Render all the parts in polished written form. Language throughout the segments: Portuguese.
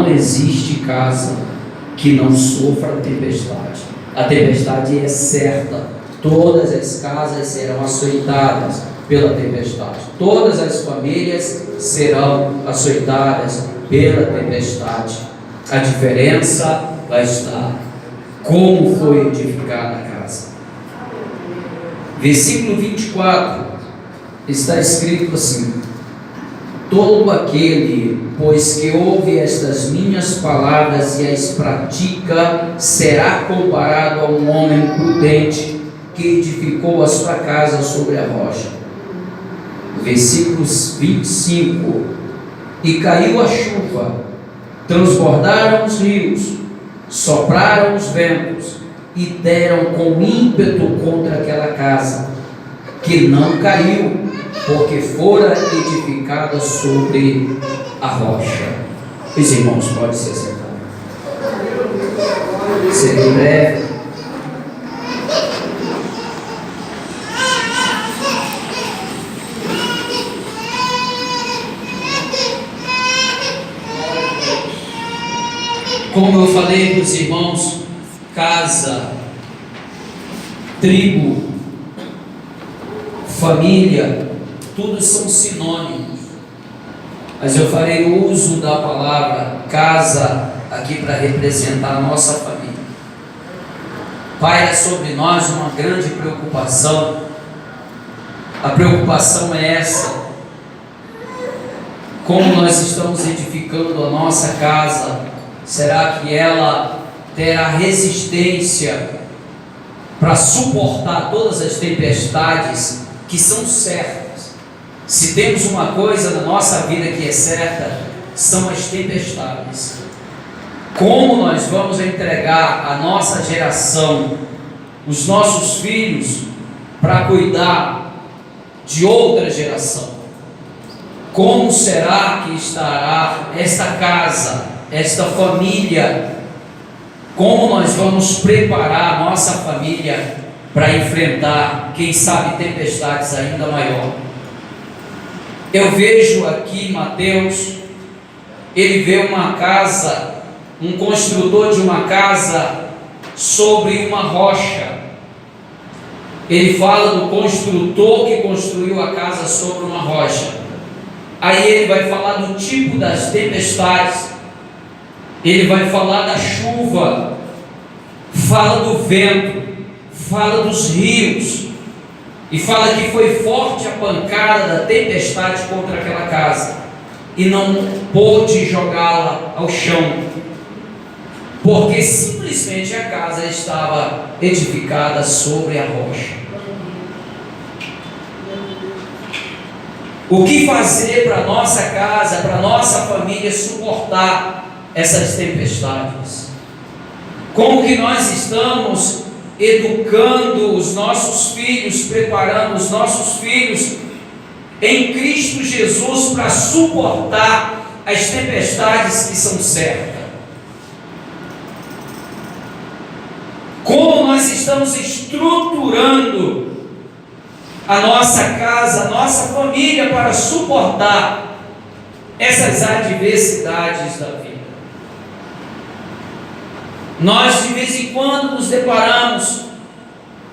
não existe casa que não sofra tempestade. A tempestade é certa. Todas as casas serão açoitadas pela tempestade. Todas as famílias serão açoitadas pela tempestade. A diferença vai estar como foi edificada a casa. Versículo 24 está escrito assim: todo aquele, pois, que ouve estas minhas palavras e as pratica, será comparado a um homem prudente que edificou a sua casa sobre a rocha. Versículos 25: e caiu a chuva, transbordaram os rios, sopraram os ventos e deram com ímpeto contra aquela casa, que não caiu, porque fora edificada sobre a rocha. Os irmãos podem se sentar. Serei breve. Como eu falei para os irmãos, casa, tribo, família, tudo são sinônimos, mas eu farei uso da palavra casa aqui para representar a nossa família. Paira sobre nós uma grande preocupação. A preocupação é essa: como nós estamos edificando a nossa casa? Será que ela terá resistência para suportar todas as tempestades que são certas? Se temos uma coisa na nossa vida que é certa, são as tempestades. Como nós vamos entregar a nossa geração, os nossos filhos, para cuidar de outra geração? Como será que estará esta casa, esta família? Como nós vamos preparar a nossa família para enfrentar, quem sabe, tempestades ainda maiores? Eu vejo aqui Mateus, ele vê uma casa, um construtor de uma casa sobre uma rocha. Ele fala do construtor que construiu a casa sobre uma rocha. Aí ele vai falar do tipo das tempestades, ele vai falar da chuva, fala do vento, fala dos rios, e fala que foi forte a pancada da tempestade contra aquela casa, e não pôde jogá-la ao chão, porque simplesmente a casa estava edificada sobre a rocha. O que fazer para a nossa casa, para a nossa família suportar essas tempestades? Como que nós estamos educando os nossos filhos, preparando os nossos filhos em Cristo Jesus para suportar as tempestades que são certas? Como nós estamos estruturando a nossa casa, a nossa família para suportar essas adversidades da vida? Nós de vez em quando nos deparamos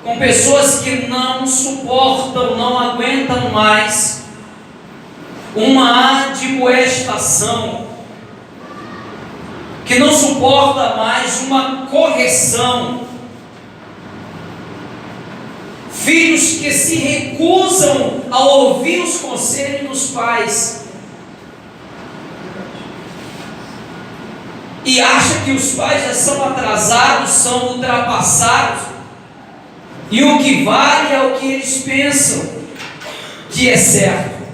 com pessoas que não suportam, não aguentam mais uma admoestação, que não suporta mais uma correção, filhos que se recusam a ouvir os conselhos dos pais e acham que os pais já são atrasados, são ultrapassados, e o que vale é o que eles pensam que é certo.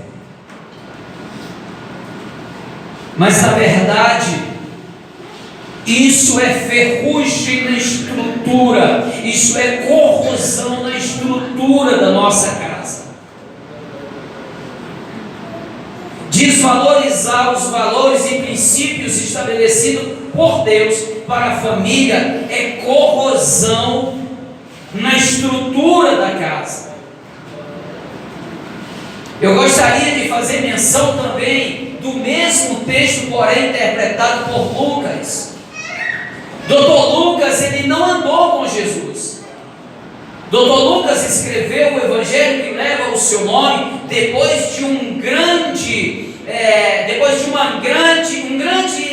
Mas na verdade, isso é ferrugem na estrutura, isso é corrosão na estrutura da nossa casa. Desvalorizar os valores e princípios estabelecidos por Deus para a família é corrosão na estrutura da casa. Eu gostaria de fazer menção também do mesmo texto, porém interpretado por Lucas. Dr. Lucas, ele não andou com Jesus. Dr. Lucas escreveu o evangelho que leva o seu nome depois de um grande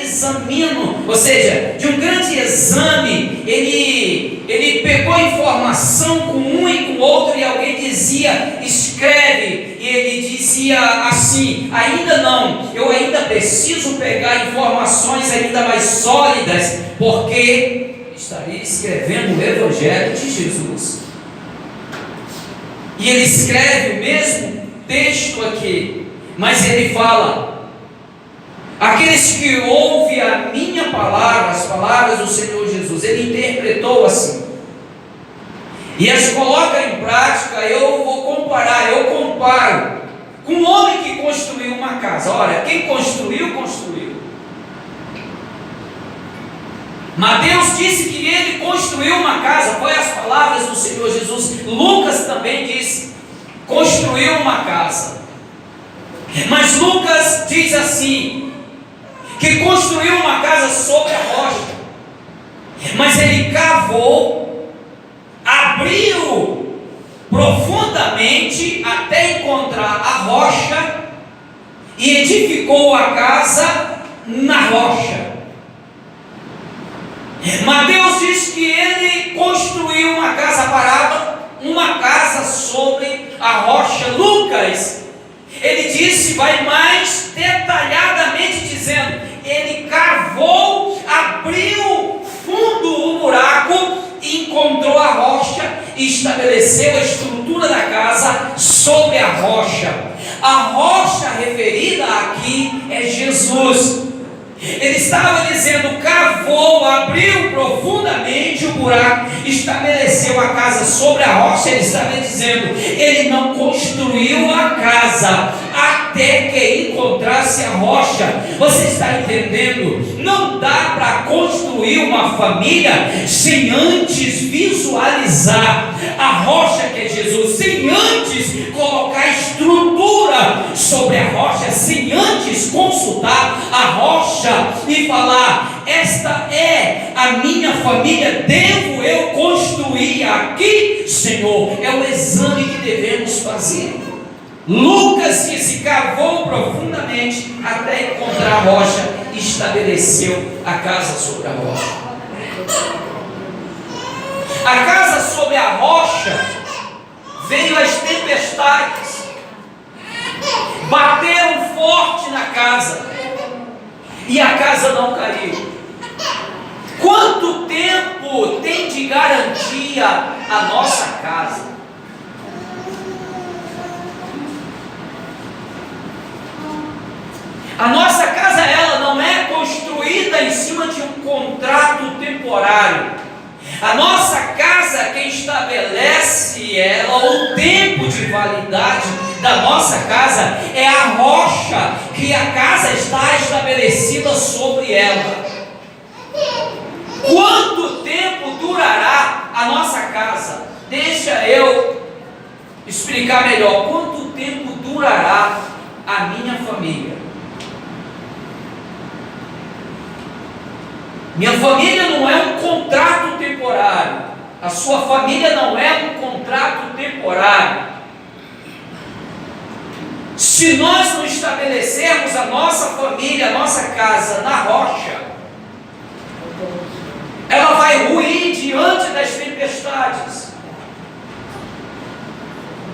examino, ou seja, de um grande exame. Ele pegou informação com um e com o outro, e alguém dizia, escreve, e ele dizia assim, ainda não, eu ainda preciso pegar informações ainda mais sólidas, porque estaria escrevendo o evangelho de Jesus. E ele escreve o mesmo texto aqui, mas ele fala: aqueles que ouvem a minha palavra, as palavras do Senhor Jesus, ele interpretou assim, e as coloca em prática. Eu comparo com um homem que construiu uma casa. Olha, quem construiu. Mateus disse que ele construiu uma casa, foi as palavras do Senhor Jesus. Lucas também disse, construiu uma casa. Mas Lucas diz assim, que construiu uma casa sobre a rocha. Mas ele cavou, abriu profundamente até encontrar a rocha e edificou a casa na rocha. Mateus diz que ele construiu uma casa parada, uma casa sobre a rocha. Lucas, ele disse, vai mais detalhadamente dizendo, ele cavou, abriu fundo o buraco, encontrou a rocha e estabeleceu a estrutura da casa sobre a rocha. A rocha referida aqui é Jesus. Ele estava dizendo, cavou, abriu profundamente o buraco, estabeleceu a casa sobre a rocha. Ele estava dizendo, ele não construiu a casa até que encontrasse a rocha. Você está entendendo? Não dá para construir uma família sem antes visualizar a rocha que é Jesus, sem antes colocar estrutura sobre a rocha, sem antes consultar a rocha e falar, esta é a minha família, devo eu construir aqui, Senhor? É o exame que devemos fazer. Lucas disse, cavou profundamente até encontrar a rocha e estabeleceu a casa sobre a rocha. A casa sobre a rocha, veio as tempestades, bateram forte na casa e a casa não caiu. Quanto tempo tem de garantia a nossa casa? A nossa casa, ela não é construída em cima de um contrato temporário. A nossa casa, quem estabelece ela, o tempo de validade da nossa casa, é a rocha que a casa está estabelecida sobre ela. Quanto tempo durará a nossa casa? Deixa eu explicar melhor. Quanto tempo durará a minha família? Minha família não é um contrato temporário. A sua família não é um contrato temporário. Se nós não estabelecermos a nossa família, a nossa casa na rocha, ela vai ruir diante das tempestades.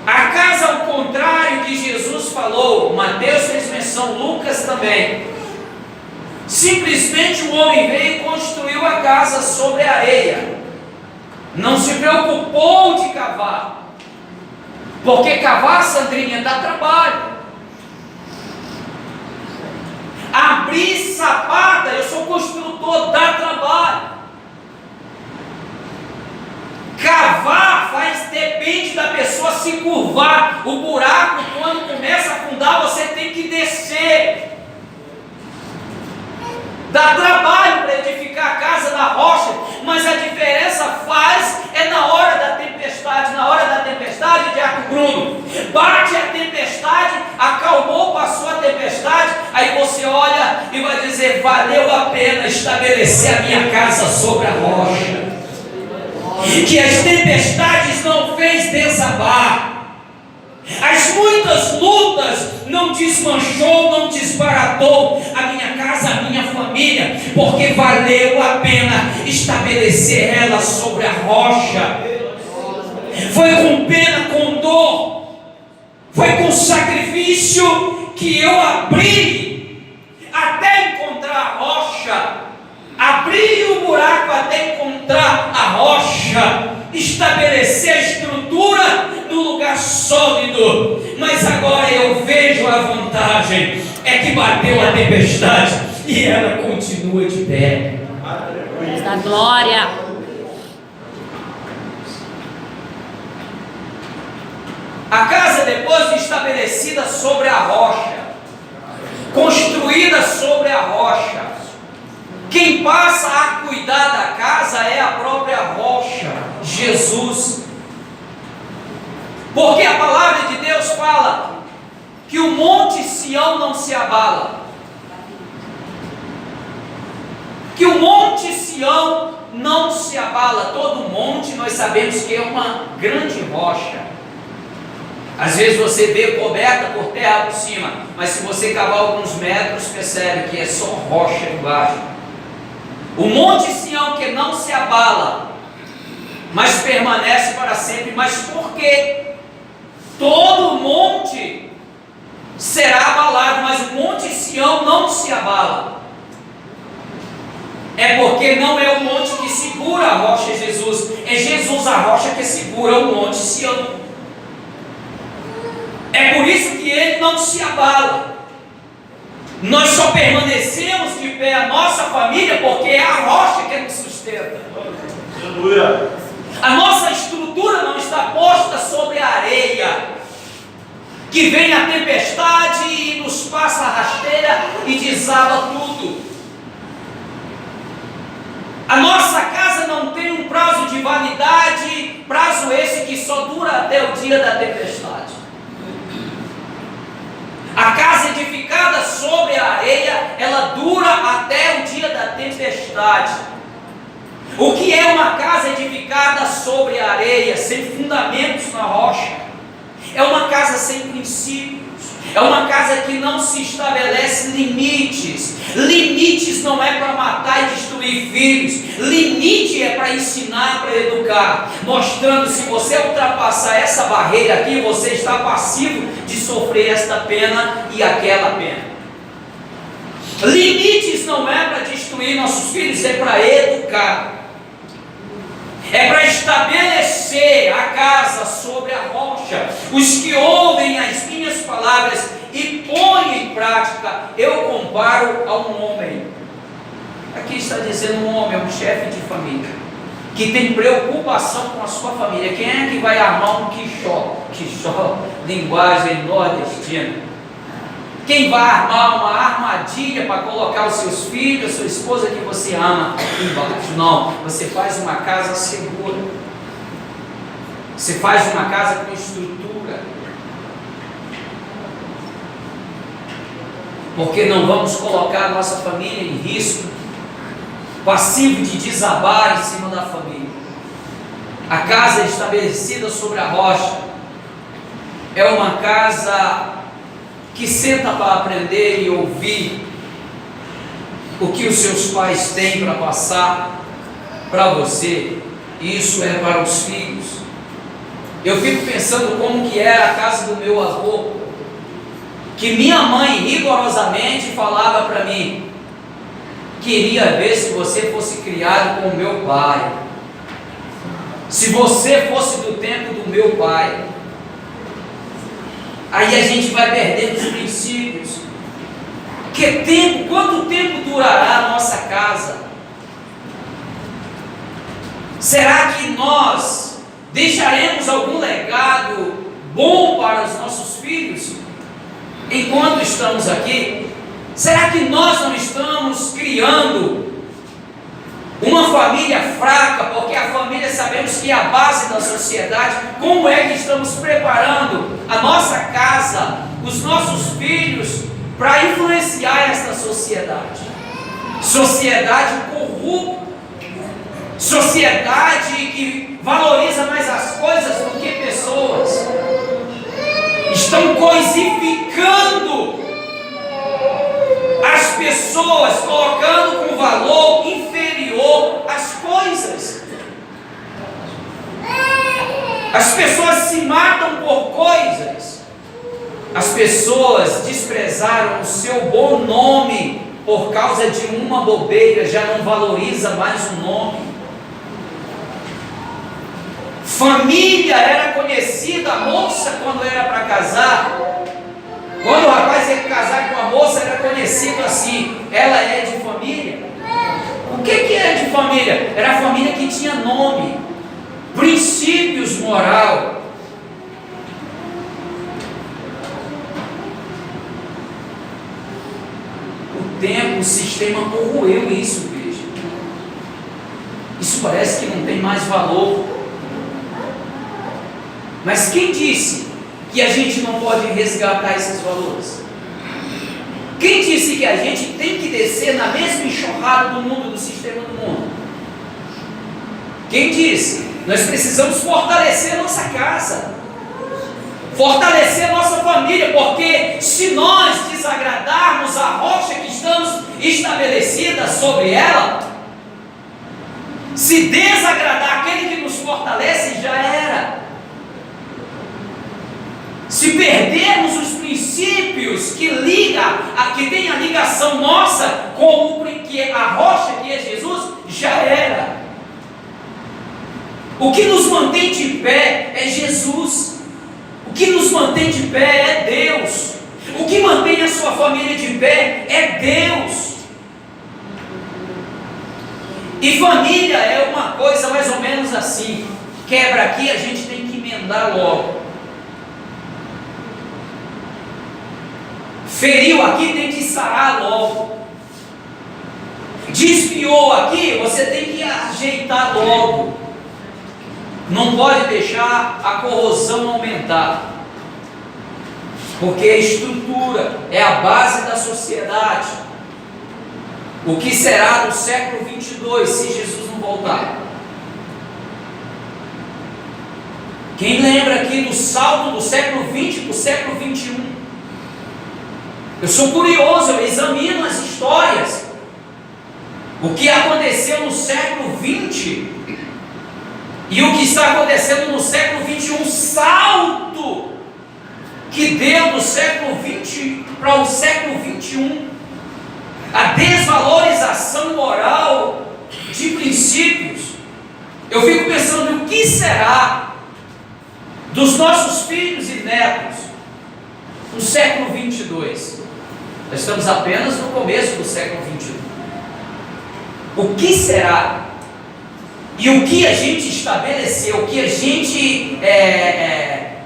A casa ao contrário que Jesus falou, Mateus fez menção, Lucas também. Simplesmente o homem veio e construiu a casa sobre a areia. Não se preocupou de cavar. Porque cavar, Sandrinha, dá trabalho. Abrir sapata, eu sou construtor, dá trabalho. Cavar depende da pessoa se curvar. O buraco, quando começa a afundar, você tem que descer. Dá trabalho para edificar a casa na rocha, mas a diferença é na hora da tempestade. Na hora da tempestade, Diácono Bruno, bate a tempestade, acalmou, passou a tempestade, aí você olha e vai dizer: valeu a pena estabelecer a minha casa sobre a rocha, que as tempestades não fez desabar, as muitas lutas não desmanchou, não desbaratou a minha casa, a minha família, porque valeu a pena estabelecer ela sobre a rocha. Foi com pena, com dor, foi com sacrifício que eu abri até encontrar a rocha, abri o buraco até encontrar a rocha, estabelecer a estrutura no lugar sólido. Mas agora eu vejo a vantagem, é que bateu a tempestade e ela continua de pé. Deus da glória. A casa, depois de estabelecida sobre a rocha, construída sobre a rocha, quem passa a cuidar da casa é a própria rocha, Jesus. Porque a palavra de Deus fala que o monte Sião não se abala, que o monte Sião não se abala. Todo monte nós sabemos que é uma grande rocha. Às vezes você vê coberta por terra por cima, mas se você cavar alguns metros, percebe que é só rocha embaixo. O monte Sião que não se abala, mas permanece para sempre. Mas por quê? Todo monte será abalado, mas o monte Sião não se abala. É porque não é o monte que segura a rocha, é Jesus. É Jesus a rocha que segura o monte Sião. É por isso que ele não se abala. Nós só permanecemos de pé, a nossa família, porque é a rocha que nos sustenta. A nossa estrutura não está posta sobre a areia, que vem a tempestade e nos passa a rasteira e desaba tudo. A nossa casa não tem um prazo de validade, prazo esse que só dura até o dia da tempestade. A casa edificada sobre a areia, ela dura até o dia da tempestade. O que é uma casa edificada sobre a areia, sem fundamentos na rocha? É uma casa sem princípios. É uma casa que não se estabelece limites. Limites não é para matar e destruir filhos. Limite é para ensinar, para educar. Mostrando, se você ultrapassar essa barreira aqui, você está passivo de sofrer esta pena e aquela pena. Limites não é para destruir nossos filhos, é para educar. É para estabelecer a casa sobre a rocha. Os que ouvem as minhas palavras e põem em prática, eu comparo a um homem. Aqui está dizendo um homem, um chefe de família, que tem preocupação com a sua família. Quem é que vai armar um quichó? Quichó, linguagem nordestina. Quem vai armar uma armadilha para colocar os seus filhos, sua esposa que você ama embaixo? Não, você faz uma casa segura. Você faz uma casa com estrutura. Porque não vamos colocar a nossa família em risco, passivo de desabar em cima da família. A casa estabelecida sobre a rocha é uma casa que senta para aprender e ouvir o que os seus pais têm para passar para você. Isso é para os filhos. Eu fico pensando como que era a casa do meu avô, que minha mãe rigorosamente falava para mim: queria ver se você fosse criado com o meu pai, se você fosse do tempo do meu pai. Aí a gente vai perdendo os princípios. Que tempo, quanto tempo durará a nossa casa? Será que nós deixaremos algum legado bom para os nossos filhos enquanto estamos aqui? Será que nós não estamos criando uma família fraca? Porque a família sabemos que é a base da sociedade. Como é que estamos preparando a nossa casa, os nossos filhos, para influenciar esta sociedade. Sociedade corrupta, sociedade que valoriza mais as coisas do que pessoas. Estão coisificando as pessoas, colocando com valor inferior as coisas. As pessoas se matam por coisas. As pessoas desprezaram o seu bom nome por causa de uma bobeira, já não valoriza mais o nome. Família era conhecida, a moça quando era para casar, quando o rapaz ia casar com a moça, era conhecido assim: ela é de família. O que é de família? Era a família que tinha nome, princípios moral. O tempo, o sistema corroeu isso, veja. Isso parece que não tem mais valor. Mas quem disse que a gente não pode resgatar esses valores? Quem disse que a gente tem que descer na mesma enxurrada do mundo, do sistema do mundo? Quem disse? Nós precisamos fortalecer nossa casa, fortalecer nossa família, porque se nós desagradarmos a rocha que estamos estabelecida sobre ela, se desagradar aquele que nos fortalece, já era. Se perdermos os princípios que tem a ligação nossa com a rocha que é Jesus, já era. O que nos mantém de pé é Jesus. O que nos mantém de pé é Deus. O que mantém a sua família de pé é Deus. E família é uma coisa mais ou menos assim: quebra aqui, a gente tem que emendar logo. Feriu aqui, tem que sarar logo. Desfiou aqui, você tem que ajeitar logo. Não pode deixar a corrosão aumentar, porque a estrutura é a base da sociedade. O que será no século 22 se Jesus não voltar? Quem lembra aqui do salto do século 20 para o século 21? Eu sou curioso, eu examino as histórias. O que aconteceu no século 20 e o que está acontecendo no século 21, salto que deu do século 20 para o século 21, a desvalorização moral de princípios. Eu fico pensando: o que será dos nossos filhos e netos no século 22? Nós estamos apenas no começo do século 21. O que será? E o que a gente estabelecer, o que a gente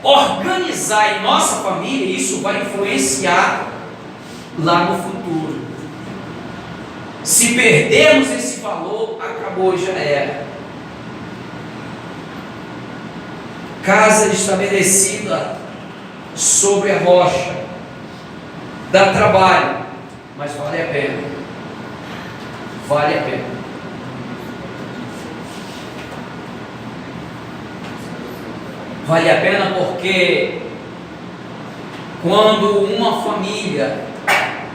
organizar em nossa família, isso vai influenciar lá no futuro. Se perdermos esse valor, acabou, já era. Casa estabelecida sobre a rocha dá trabalho, mas vale a pena. Vale a pena. Vale a pena porque quando uma família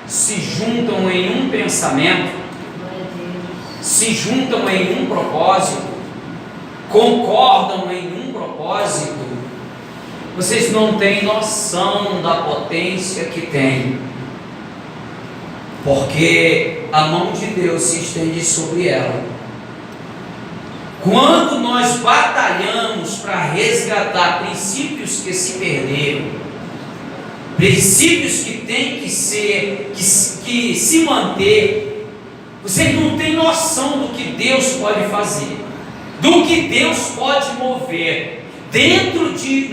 se juntam em um pensamento, se juntam em um propósito, concordam em um propósito, vocês não têm noção da potência que tem, porque a mão de Deus se estende sobre ela. Quando nós batalhamos para resgatar princípios que se perderam, princípios que têm que se manter, vocês não têm noção do que Deus pode fazer, do que Deus pode mover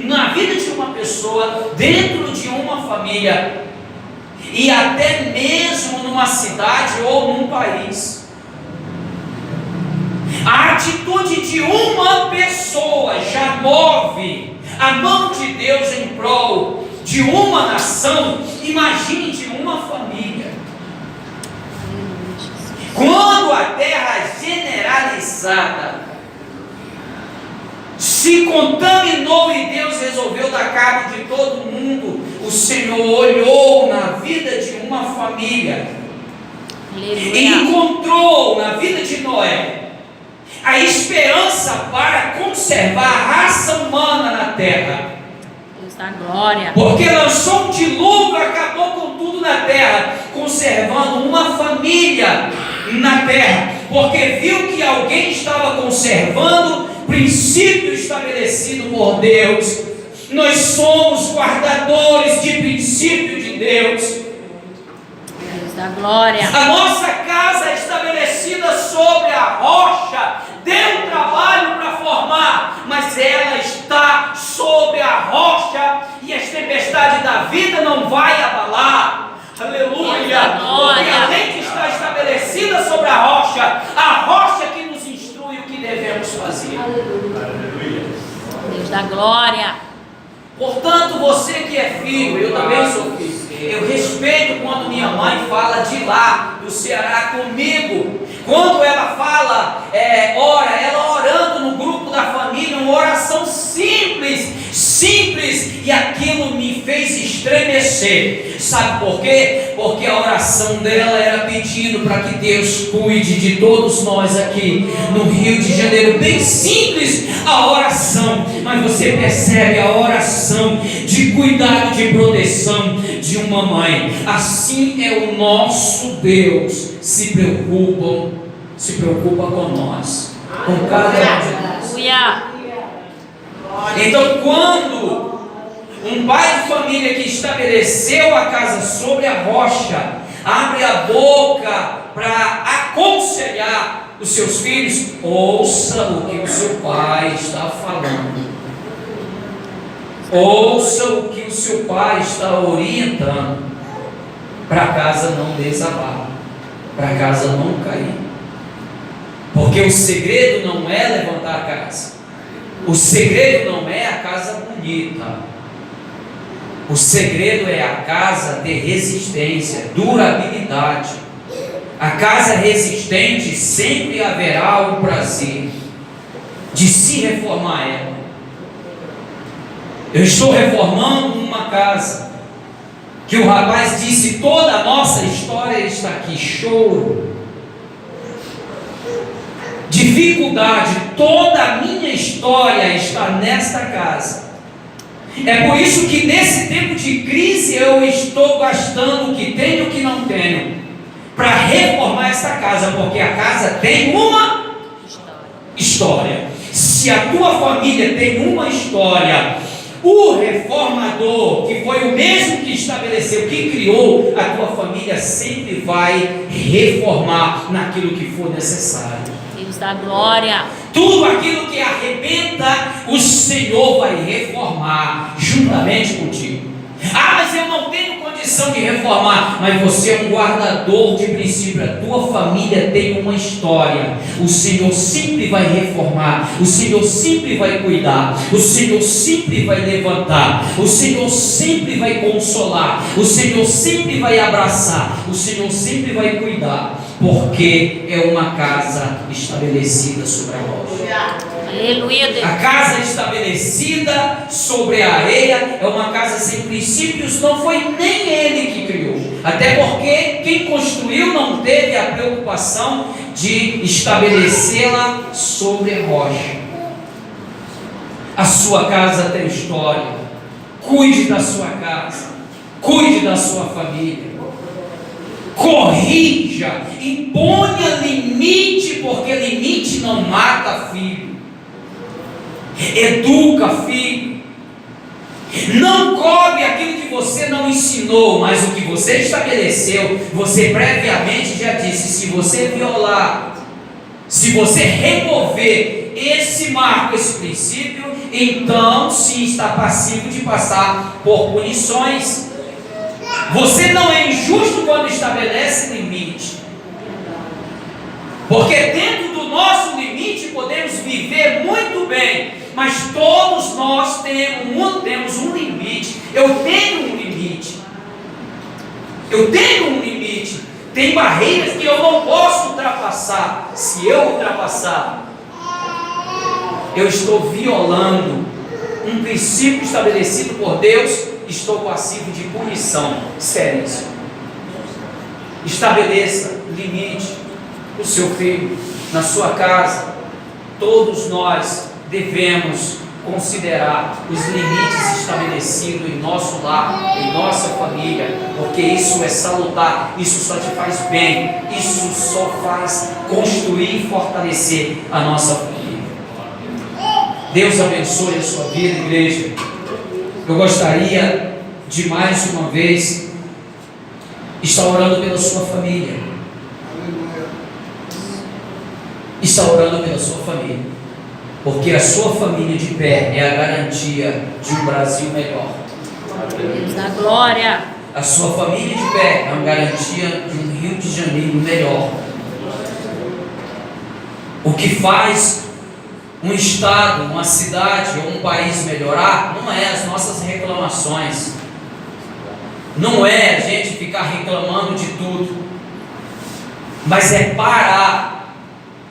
na vida de uma pessoa, dentro de uma família e até mesmo numa cidade ou num país. A atitude de uma pessoa já move a mão de Deus em prol de uma nação. Imagine de uma família. Quando a terra generalizada se contaminou e Deus resolveu dar cabo de todo mundo, o Senhor olhou na vida de uma família e encontrou na vida de Noé a esperança para conservar a raça humana na terra. Deus da glória. Porque lançou um dilúvio, acabou com tudo na terra, conservando uma família na terra, porque viu que alguém estava conservando princípio estabelecido por Deus. Nós somos guardadores de princípio de Deus. Deus da glória. A nossa casa é estabelecida sobre a rocha. Deu trabalho para formar, mas ela está sobre a rocha e as tempestades da vida não vai abalar. Aleluia! Porque além de estar estabelecida sobre a rocha que nos instrui o que devemos fazer. Aleluia. Deus da glória. Portanto, você que é filho, eu também sou filho. Eu respeito quando minha mãe fala de lá, do Ceará comigo. Quando ela fala, ela orando no grupo da família, uma oração simples, e aquilo me fez estremecer. Sabe por quê? Porque a oração dela era pedindo para que Deus cuide de todos nós aqui no Rio de Janeiro. Bem simples a oração, mas você percebe a oração de cuidado, de proteção de uma mãe. Assim é o nosso Deus. Se preocupa com nós, com cada um de nós. Então, quando um pai de família que estabeleceu a casa sobre a rocha abre a boca para aconselhar os seus filhos, ouça o que o seu pai está falando. Ouça o que o seu pai está orientando, para a casa não desabar, para a casa não cair. Porque o segredo não é levantar a casa, o segredo não é a casa bonita, o segredo é a casa ter resistência, durabilidade. A casa resistente sempre haverá o prazer de se reformar ela. Eu estou reformando uma casa que o rapaz disse: toda a nossa história está aqui. Choro, dificuldade, toda a minha história está nesta casa. É por isso que nesse tempo de crise eu estou gastando o que tenho e o que não tenho para reformar esta casa, porque a casa tem uma história. Se a tua família tem uma história, o reformador, que foi o mesmo que estabeleceu, que criou a tua família, sempre vai reformar naquilo que for necessário. Deus da glória. Tudo aquilo que arrebenta, o Senhor vai reformar juntamente contigo. Mas eu não tenho condição de reformar. Mas você é um guardador de princípio. A tua família tem uma história. O Senhor sempre vai reformar. O Senhor sempre vai cuidar. O Senhor sempre vai levantar. O Senhor sempre vai consolar. O Senhor sempre vai abraçar. O Senhor sempre vai cuidar. Porque é uma casa estabelecida sobre a rocha. Aleluia, Deus. A casa estabelecida sobre a areia é uma casa sem princípios. Não foi nem ele que criou, até porque quem construiu não teve a preocupação de estabelecê-la sobre a rocha. A sua casa tem história. Cuide da sua casa, cuide da sua família, corrija, imponha limite, porque limite não mata filho. Educa filho. Não cobre aquilo que você não ensinou, mas o que você estabeleceu. Você previamente já disse: se você violar, se você remover esse marco, esse princípio, então sim está passivo de passar por punições. Você não é injusto quando estabelece limite, porque dentro do nosso limite podemos viver muito bem, mas todos nós temos um limite. Eu tenho um limite. Tem barreiras que eu não posso ultrapassar. Se eu ultrapassar, eu estou violando um princípio estabelecido por Deus, estou passivo de punição seríssima. Estabeleça limite no seu filho, na sua casa. Todos nós devemos considerar os limites estabelecidos em nosso lar, em nossa família, porque isso é salutar, isso só te faz bem, isso só faz construir e fortalecer a nossa família. Deus abençoe a sua vida, igreja. Eu gostaria de mais uma vez estar orando pela sua família. Está orando pela sua família, porque a sua família de pé é a garantia de um Brasil melhor. Deus da glória. A sua família de pé é uma garantia de um Rio de Janeiro melhor. O que faz um estado, uma cidade ou um país melhorar não é as nossas reclamações, não é a gente ficar reclamando de tudo, mas é parar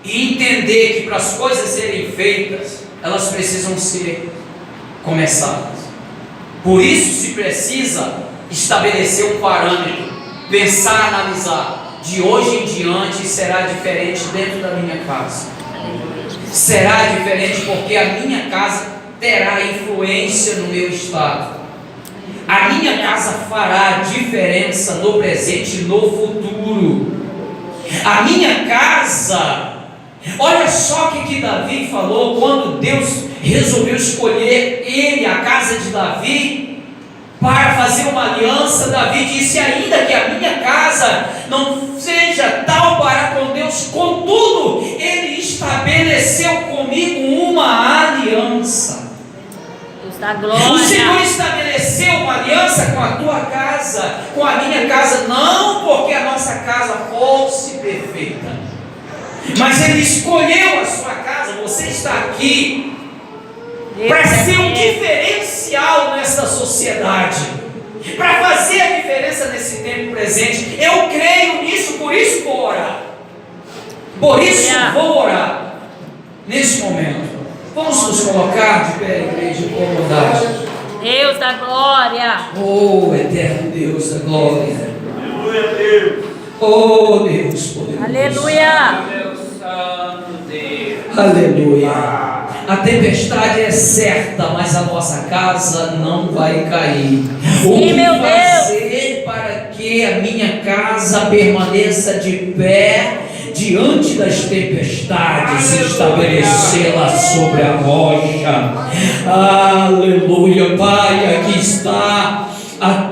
e entender que para as coisas serem feitas, elas precisam ser começadas. Por isso se precisa estabelecer um parâmetro, pensar, analisar. De hoje em diante será diferente dentro da minha casa. Será diferente porque a minha casa terá influência no meu estado. A minha casa fará diferença no presente e no futuro. A minha casa... Olha só o que Davi falou quando Deus resolveu escolher ele, a casa de Davi, para fazer uma aliança. Davi disse: ainda que a minha casa não seja tal para com Deus, contudo, ele estabeleceu comigo uma aliança. Deus da glória. O Senhor estabeleceu uma aliança com a tua casa, com a minha casa, não porque a nossa casa fosse perfeita, mas Ele escolheu a sua casa. Você está aqui para ser um diferencial nessa sociedade, para fazer a diferença nesse tempo presente. Eu creio nisso, por isso vou orar. Por isso vou orar nesse momento. Vamos nos colocar de pé, igreja, com bondade. Deus da glória. Oh, eterno Deus da glória. Aleluia, Deus. Oh, Deus poderoso. Aleluia. Aleluia. A tempestade é certa, mas a nossa casa não vai cair. O que fazer para que a minha casa permaneça de pé diante das tempestades, estabelecê-la sobre a rocha? Aleluia, Pai, aqui está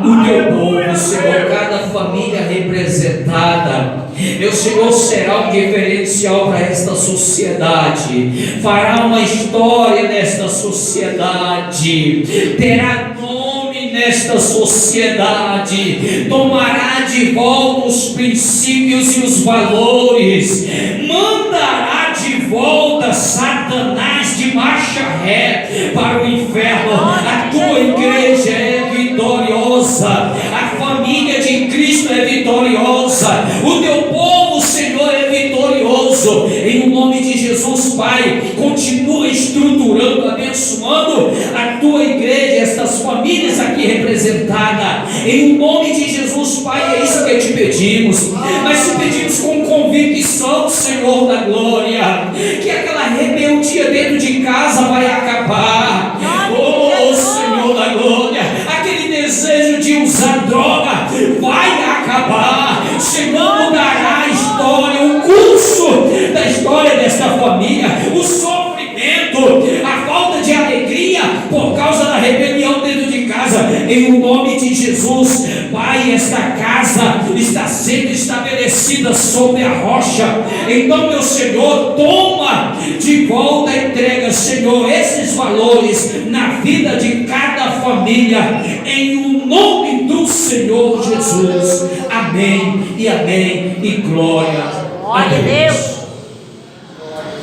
o teu povo, Senhor, cada família representada. Meu Senhor será um diferencial para esta sociedade, fará uma história nesta sociedade, terá nome nesta sociedade, tomará de volta os princípios e os valores, mandará de volta Satanás de marcha ré para o inferno. A tua igreja é vitoriosa, a família de Cristo é vitoriosa, o teu povo, Senhor, é vitorioso. Em nome de Jesus, Pai, continua estruturando, abençoando a tua igreja, estas famílias aqui representadas. Em nome de Jesus, Pai, é isso que te pedimos. Mas te pedimos com convicção, Senhor da glória, que aquela rebeldia dentro de casa vai acabar. Oh, Senhor da glória, aquele desejo de usar droga vai acabar. Senhor, mudará a história, o curso da história desta família, o sofrimento, a falta de alegria por causa da rebelião dentro de casa. Em nome de Jesus, Pai, esta casa está sendo estabelecida sobre a rocha. Então, meu Senhor, toma de volta, entrega, Senhor, esses valores na vida de cada família, em o nome do Senhor Jesus. Amém e amém e glória a Deus.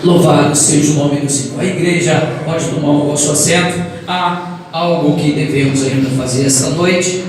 Louvado seja o nome do Senhor. A igreja pode tomar o vosso assento. Há algo que devemos ainda fazer essa noite.